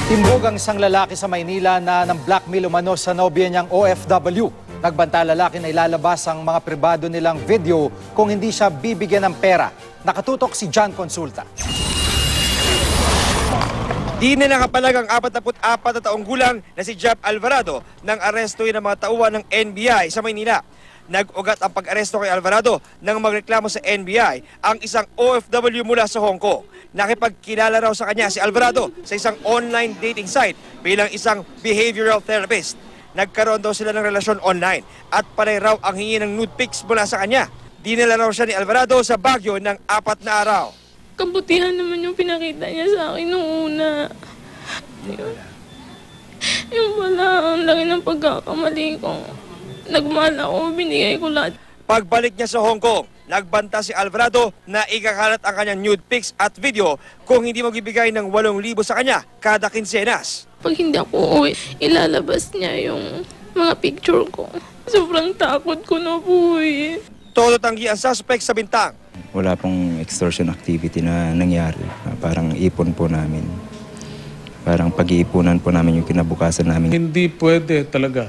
Timbog ang isang lalaki sa Maynila na ng blackmail umano sa nobya niyang OFW. Nagbanta lalaki na ilalabas ang mga pribado nilang video kung hindi siya bibigyan ng pera. Nakatutok si John Consulta. Di na nakapalag ang 44 na taong gulang na si Jeff Alvarado nang arestuhin ng mga tauhan ng NBI sa Maynila. Nag-ugat ang pag-aresto kay Alvarado nang magreklamo sa NBI ang isang OFW mula sa Hong Kong. Nakipagkilala raw sa kanya si Alvarado sa isang online dating site bilang isang behavioral therapist. Nagkaroon daw sila ng relasyon online at panay raw ang hingi ng nude pics mula sa kanya. Dinala raw siya ni Alvarado sa Baguio ng 4 na araw. Kabutihan naman yung pinakita niya sa akin nung una. Yung wala, ang laki ng pagkakamali ko. Nagmahal ako, binigay ko lahat. Pagbalik niya sa Hong Kong, nagbanta si Alvarado na ikakalat ang kanyang nude pics at video kung hindi magbibigay ng 8,000 sa kanya kada kinsenas. Pag hindi ako uwi, ilalabas niya yung mga picture ko. Sobrang takot ko na po eh. Todo tanggi ang suspect sa bintang. Wala pong extortion activity na nangyari. Parang ipon po namin. Parang pag-iipunan po namin yung kinabukasan namin. Hindi pwede talaga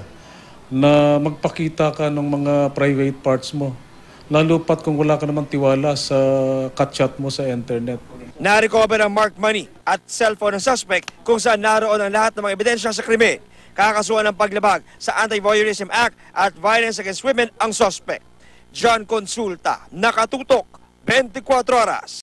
na magpakita ka ng mga private parts mo. Lalo pat kung wala ka naman tiwala sa chat mo sa internet. Na-recover ang marked money at cellphone ng suspect kung saan naroon ang lahat ng mga ebidensya sa krimen. Kakasuhan ng paglabag sa Anti-Voyeurism Act at Violence Against Women ang suspect. John Consulta, nakatutok, 24 oras.